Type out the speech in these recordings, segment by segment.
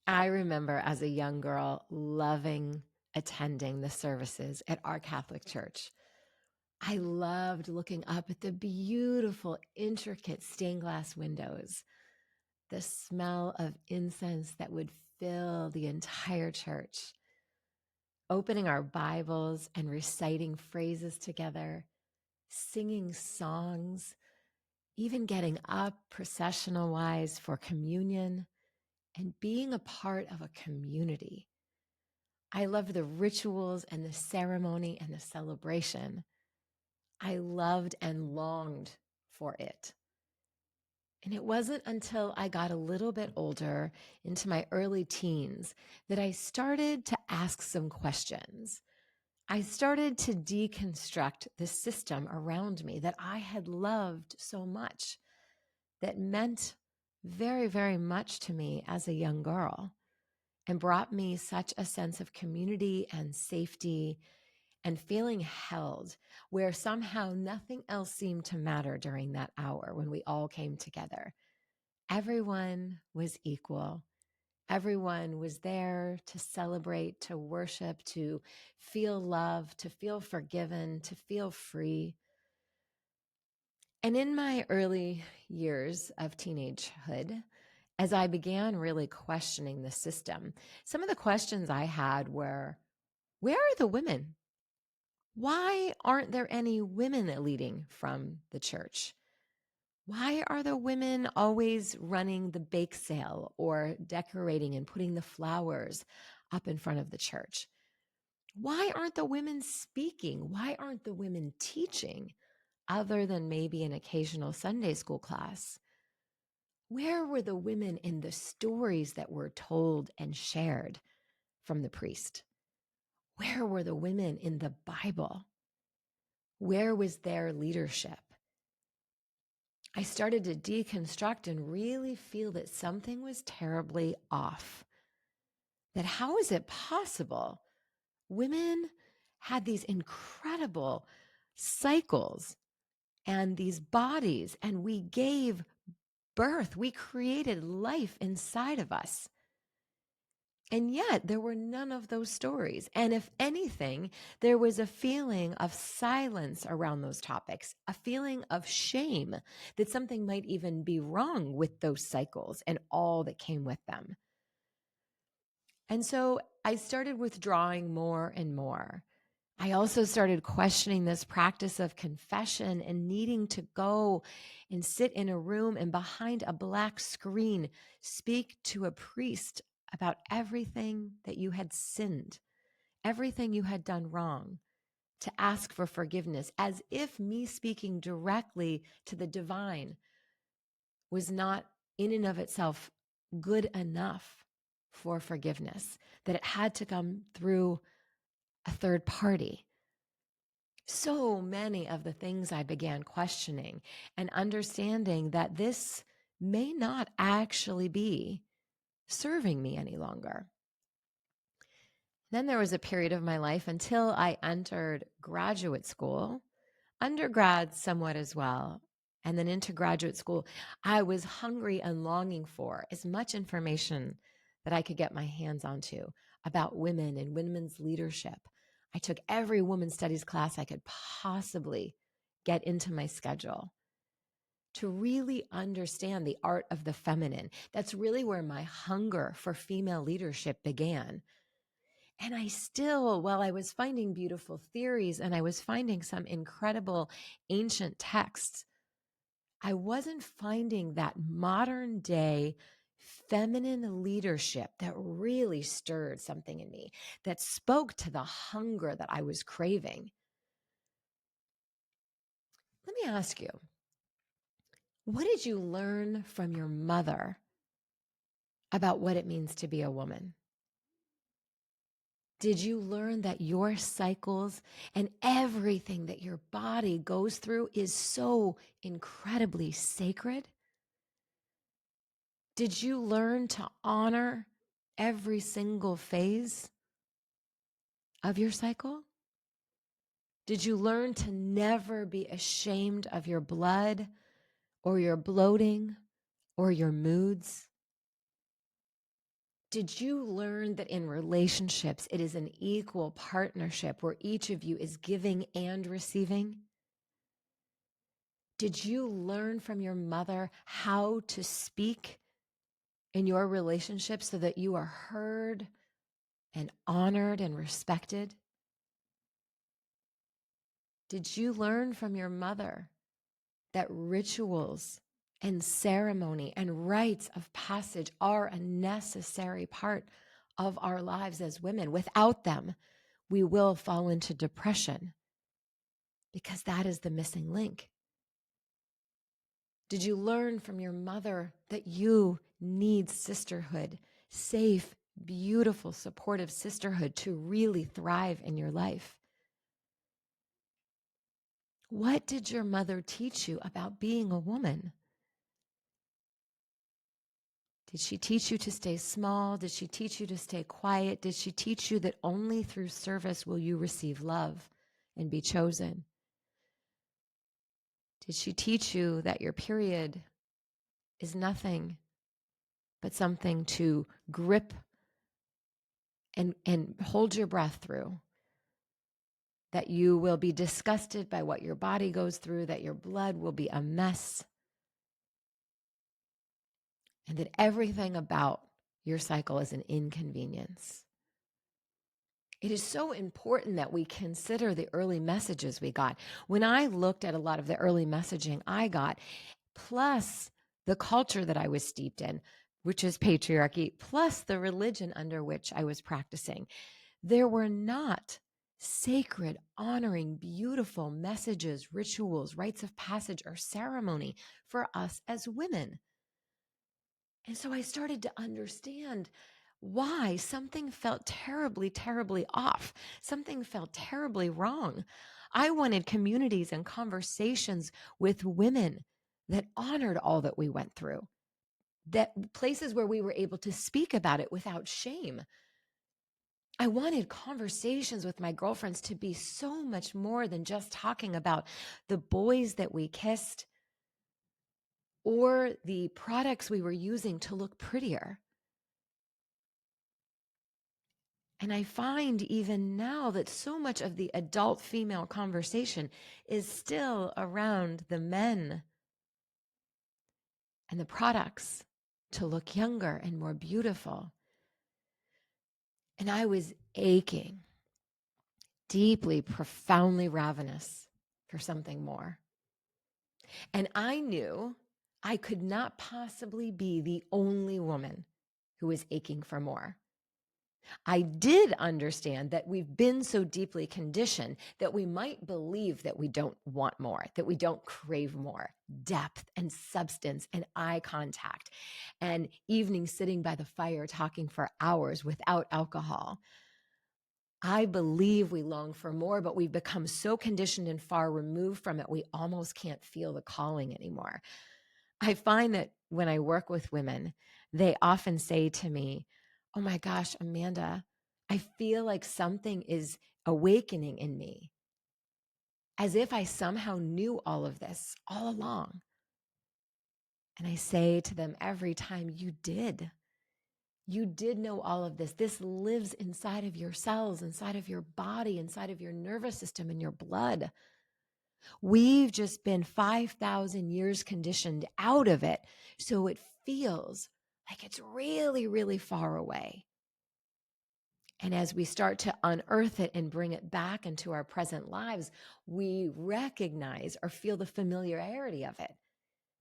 I remember as a young girl loving attending the services at our Catholic church. I loved looking up at the beautiful, intricate stained glass windows, the smell of incense that would fill the entire church, opening our Bibles and reciting phrases together, singing songs, even getting up processional wise for communion, and being a part of a community. I loved the rituals and the ceremony and the celebration. I loved and longed for it. And it wasn't until I got a little bit older, into my early teens, that I started to ask some questions. I started to deconstruct the system around me that I had loved so much, that meant very, very much to me as a young girl, and brought me such a sense of community and safety and feeling held, where somehow nothing else seemed to matter during that hour when we all came together. Everyone was equal. Everyone was there to celebrate, to worship, to feel loved, to feel forgiven, to feel free. And in my early years of teenagehood, as I began really questioning the system, some of the questions I had were, where are the women? Why aren't there any women leading from the church? Why are the women always running the bake sale or decorating and putting the flowers up in front of the church? Why aren't the women speaking? Why aren't the women teaching, other than maybe an occasional Sunday school class? Where were the women in the stories that were told and shared from the priest? Where were the women in the Bible? Where was their leadership? I started to deconstruct and really feel that something was terribly off. That how is it possible? Women had these incredible cycles and these bodies, and we gave birth. We created life inside of us. And yet there were none of those stories. And if anything, there was a feeling of silence around those topics, a feeling of shame that something might even be wrong with those cycles and all that came with them. And so I started withdrawing more and more. I also started questioning this practice of confession and needing to go and sit in a room and behind a black screen speak to a priest about everything that you had sinned, everything you had done wrong, to ask for forgiveness, as if me speaking directly to the divine was not in and of itself good enough for forgiveness, that it had to come through a third party. So many of the things I began questioning and understanding that this may not actually be serving me any longer. Then there was a period of my life until I entered graduate school, undergrad somewhat as well, and then into graduate school. I was hungry and longing for as much information that I could get my hands onto about women and women's leadership. I took every women's studies class I could possibly get into my schedule to really understand the art of the feminine. That's really where my hunger for female leadership began. And I still, while I was finding beautiful theories and I was finding some incredible ancient texts, I wasn't finding that modern day feminine leadership that really stirred something in me, that spoke to the hunger that I was craving. Let me ask you, what did you learn from your mother about what it means to be a woman? Did you learn that your cycles and everything that your body goes through is so incredibly sacred? Did you learn to honor every single phase of your cycle? Did you learn to never be ashamed of your blood or your bloating or your moods? Did you learn that in relationships, it is an equal partnership where each of you is giving and receiving? Did you learn from your mother how to speak in your relationship so that you are heard and honored and respected? Did you learn from your mother that rituals and ceremony and rites of passage are a necessary part of our lives as women? Without them, we will fall into depression because that is the missing link. Did you learn from your mother that you need sisterhood, safe, beautiful, supportive sisterhood to really thrive in your life? What did your mother teach you about being a woman? Did she teach you to stay small? Did she teach you to stay quiet? Did she teach you that only through service will you receive love and be chosen? Did she teach you that your period is nothing but something to grip and hold your breath through? That you will be disgusted by what your body goes through, that your blood will be a mess, and that everything about your cycle is an inconvenience. It is so important that we consider the early messages we got. When I looked at a lot of the early messaging I got, plus the culture that I was steeped in, which is patriarchy, plus the religion under which I was practicing, there were not sacred, honoring, beautiful messages, rituals, rites of passage, or ceremony for us as women. And so I started to understand why something felt terribly, terribly off. Something felt terribly wrong. I wanted communities and conversations with women that honored all that we went through, that places where we were able to speak about it without shame. I wanted conversations with my girlfriends to be so much more than just talking about the boys that we kissed or the products we were using to look prettier. And I find even now that so much of the adult female conversation is still around the men and the products to look younger and more beautiful. And I was aching, deeply, profoundly ravenous for something more. And I knew I could not possibly be the only woman who was aching for more. I did understand that we've been so deeply conditioned that we might believe that we don't want more, that we don't crave more depth and substance and eye contact and evening sitting by the fire talking for hours without alcohol. I believe we long for more, but we've become so conditioned and far removed from it, we almost can't feel the calling anymore. I find that when I work with women, they often say to me, "Oh my gosh, Amanda, I feel like something is awakening in me," as if I somehow knew all of this all along. And I say to them every time, you did. You did know all of this. This lives inside of your cells, inside of your body, inside of your nervous system and your blood. We've just been 5,000 years conditioned out of it. So it feels like it's really, really far away. And as we start to unearth it and bring it back into our present lives, we recognize or feel the familiarity of it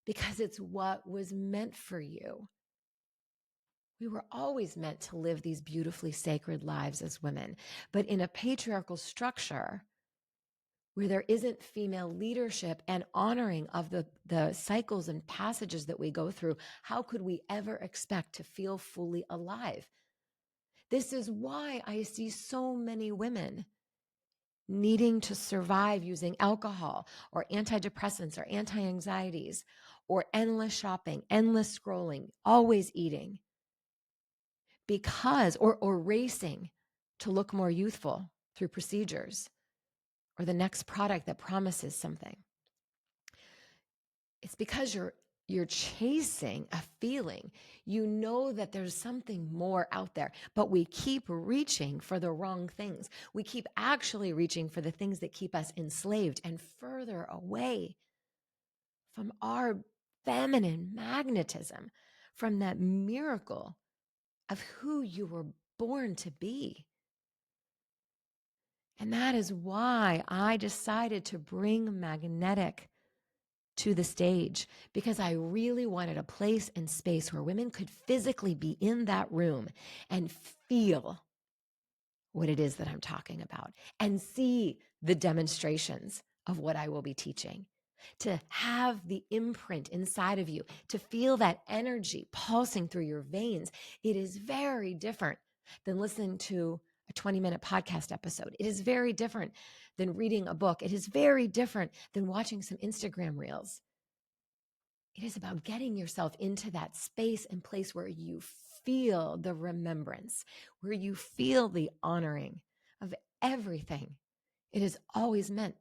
because it's what was meant for you. We were always meant to live these beautifully sacred lives as women, but in a patriarchal structure, where there isn't female leadership and honoring of the cycles and passages that we go through, how could we ever expect to feel fully alive? This is why I see so many women needing to survive using alcohol or antidepressants or anti-anxieties or endless shopping, endless scrolling, always eating because, or racing to look more youthful through procedures or the next product that promises something. It's because you're you're chasing a feeling. You know that there's something more out there, but we keep reaching for the wrong things. We keep actually reaching for the things that keep us enslaved and further away from our feminine magnetism, from that miracle of who you were born to be. And that is why I decided to bring magnetic to the stage, because I really wanted a place and space where women could physically be in that room and feel what it is that I'm talking about and see the demonstrations of what I will be teaching, to have the imprint inside of you, to feel that energy pulsing through your veins. It is very different than listening to a 20-minute podcast episode. It is very different than reading a book. It is very different than watching some Instagram reels. It is about getting yourself into that space and place where you feel the remembrance, where you feel the honoring of everything it is always meant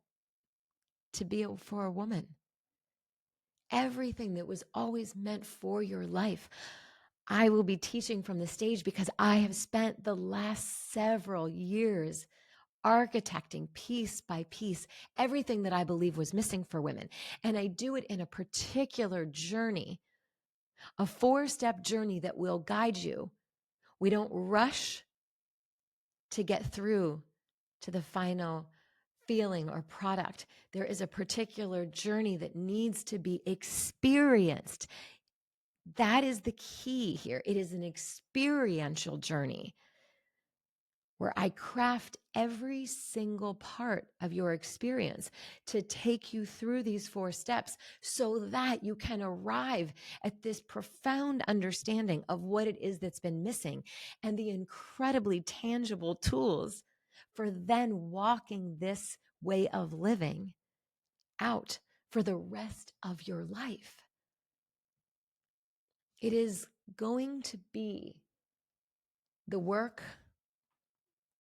to be for a woman. Everything that was always meant for your life. I will be teaching from the stage because I have spent the last several years architecting piece by piece everything that I believe was missing for women. And I do it in a particular journey, a 4-step journey that will guide you. We don't rush to get through to the final feeling or product. There is a particular journey that needs to be experienced. That is the key here. It is an experiential journey where I craft every single part of your experience to take you through these 4 steps so that you can arrive at this profound understanding of what it is that's been missing and the incredibly tangible tools for then walking this way of living out for the rest of your life. It is going to be the work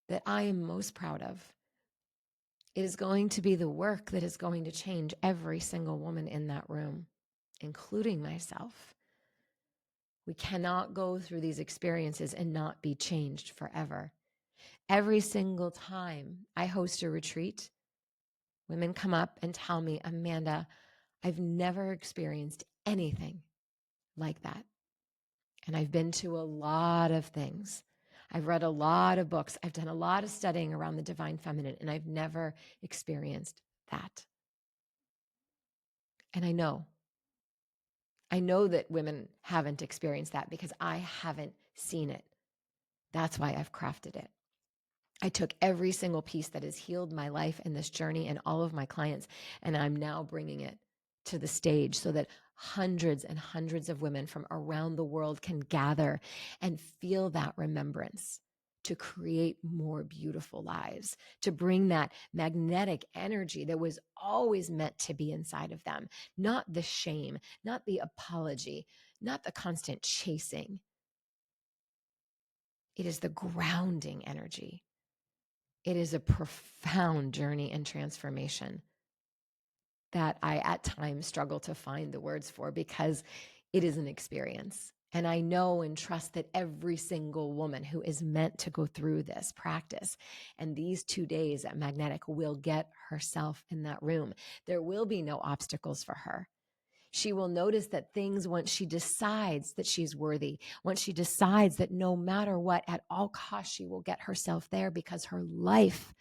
that I am most proud of. It is going to be the work that is going to change every single woman in that room, including myself. We cannot go through these experiences and not be changed forever. Every single time I host a retreat, women come up and tell me, Amanda, I've never experienced anything like that. And I've been to a lot of things. I've read a lot of books. I've done a lot of studying around the divine feminine, and I've never experienced that. And I know that women haven't experienced that because I haven't seen it. That's why I've crafted it. I took every single piece that has healed my life in this journey and all of my clients, and I'm now bringing it to the stage so that hundreds and hundreds of women from around the world can gather and feel that remembrance to create more beautiful lives, to bring that magnetic energy that was always meant to be inside of them, not the shame, not the apology, not the constant chasing. It is the grounding energy. It is a profound journey and transformation that I at times struggle to find the words for because it is an experience. And I know and trust that every single woman who is meant to go through this practice and these 2 days at Magnetic will get herself in that room. There will be no obstacles for her. She will notice that things, once she decides that she's worthy, once she decides that no matter what, at all costs, she will get herself there because her life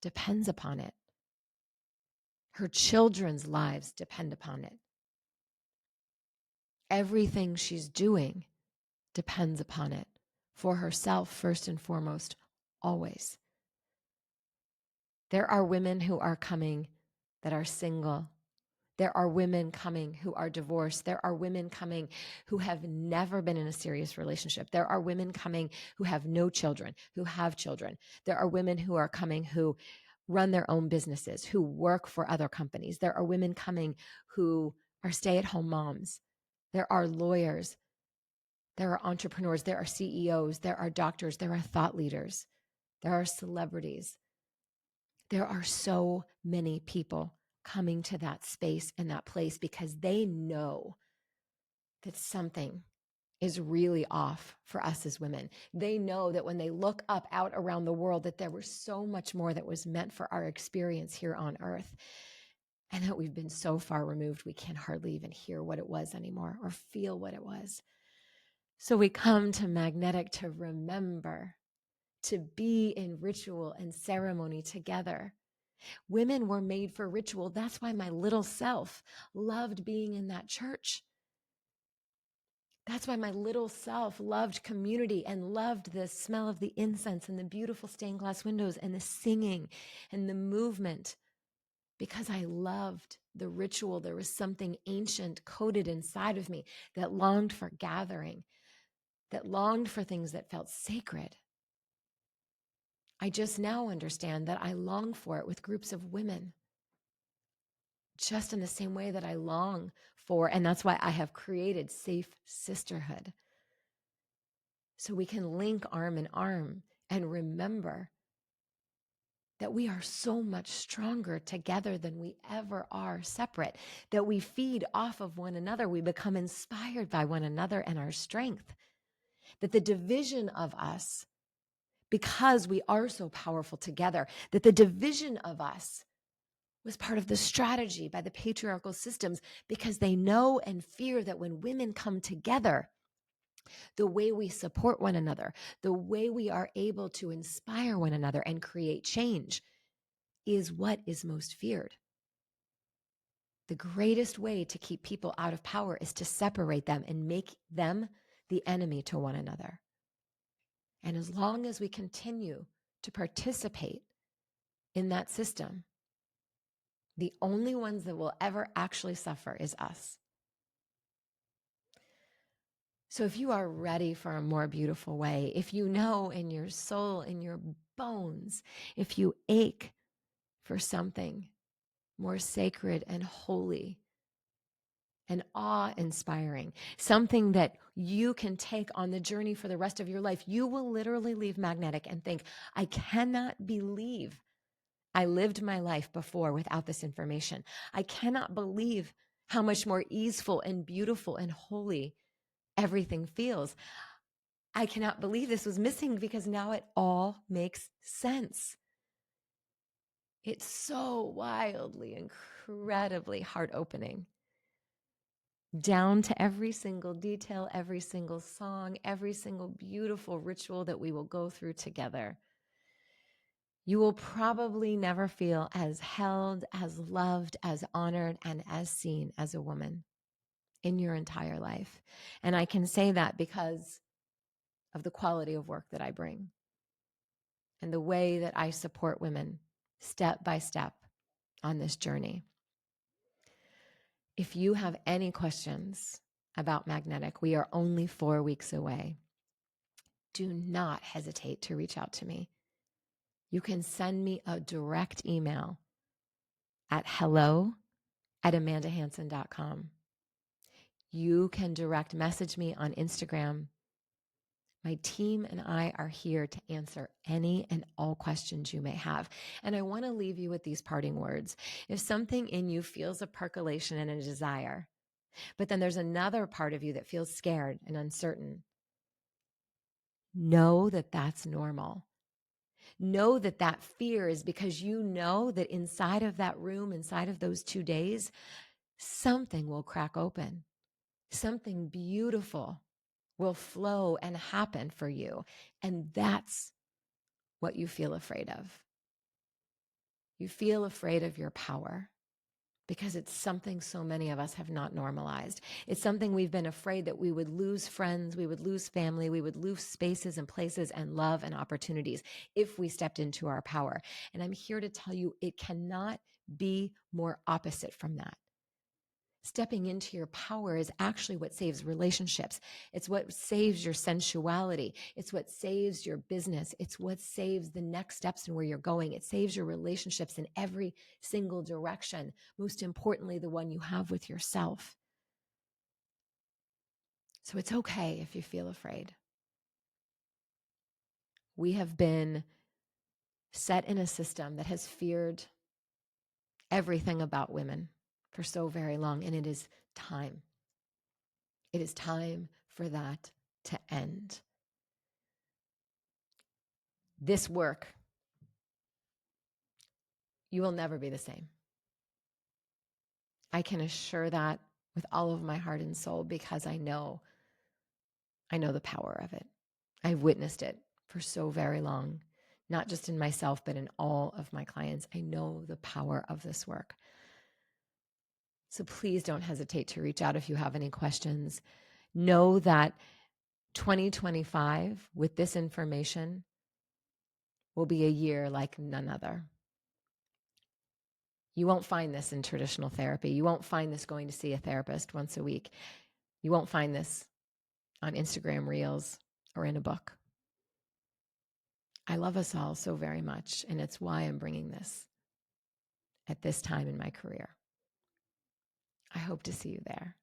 depends upon it. Her children's lives depend upon it. Everything she's doing depends upon it for herself, first and foremost, always. There are women who are coming that are single. There are women coming who are divorced. There are women coming who have never been in a serious relationship. There are women coming who have no children, who have children. There are women who are coming who run their own businesses, who work for other companies. There are women coming who are stay-at-home moms. There are lawyers. There are entrepreneurs. There are CEOs. There are doctors. There are thought leaders. There are celebrities. There are so many people coming to that space and that place because they know that something is really off for us as women. They know that when they look up out around the world, that there was so much more that was meant for our experience here on earth, and that we've been so far removed, we can hardly even hear what it was anymore or feel what it was. So we come to Magnetic to remember, to be in ritual and ceremony together. Women were made for ritual. That's why my little self loved being in that church. That's why my little self loved community and loved the smell of the incense and the beautiful stained glass windows and the singing and the movement, because I loved the ritual. There was something ancient coded inside of me that longed for gathering, that longed for things that felt sacred. I just now understand that I long for it with groups of women, just in the same way that I long for, and that's why I have created Safe Sisterhood. So we can link arm in arm and remember that we are so much stronger together than we ever are separate, that we feed off of one another. We become inspired by one another and our strength, that the division of us, because we are so powerful together, that the division of us was part of the strategy by the patriarchal systems, because they know and fear that when women come together, the way we support one another, the way we are able to inspire one another and create change is what is most feared. The greatest way to keep people out of power is to separate them and make them the enemy to one another. And as long as we continue to participate in that system, the only ones that will ever actually suffer is us. So if you are ready for a more beautiful way, if you know in your soul, in your bones, if you ache for something more sacred and holy and awe-inspiring, something that you can take on the journey for the rest of your life, you will literally leave Magnetic and think, I cannot believe I lived my life before without this information. I cannot believe how much more easeful and beautiful and holy everything feels. I cannot believe this was missing, because now it all makes sense. It's so wildly, incredibly heart-opening, down to every single detail, every single song, every single beautiful ritual that we will go through together. You will probably never feel as held, as loved, as honored, and as seen as a woman in your entire life. And I can say that because of the quality of work that I bring and the way that I support women step by step on this journey. If you have any questions about Magnetic, we are only 4 weeks away. Do not hesitate to reach out to me. You can send me a direct email at hello@amandahanson.com. You can direct message me on Instagram. My team and I are here to answer any and all questions you may have. And I want to leave you with these parting words. If something in you feels a percolation and a desire, but then there's another part of you that feels scared and uncertain, know that that's normal. Know that that fear is because you know that inside of that room, inside of those 2 days, something will crack open. Something beautiful will flow and happen for you. And that's what you feel afraid of. You feel afraid of your power because it's something so many of us have not normalized. It's something we've been afraid that we would lose friends, we would lose family, we would lose spaces and places and love and opportunities if we stepped into our power. And I'm here to tell you, it cannot be more opposite from that. Stepping into your power is actually what saves relationships. It's what saves your sensuality. It's what saves your business. It's what saves the next steps and where you're going. It saves your relationships in every single direction. Most importantly, the one you have with yourself. So it's okay if you feel afraid. We have been set in a system that has feared everything about women for so very long, and it is time. It is time for that to end. This work, you will never be the same. I can assure that with all of my heart and soul because I know the power of it. I've witnessed it for so very long, not just in myself, but in all of my clients. I know the power of this work. So please don't hesitate to reach out if you have any questions. Know that 2025, with this information, will be a year like none other. You won't find this in traditional therapy. You won't find this going to see a therapist once a week. You won't find this on Instagram Reels or in a book. I love us all so very much, and it's why I'm bringing this at this time in my career. I hope to see you there.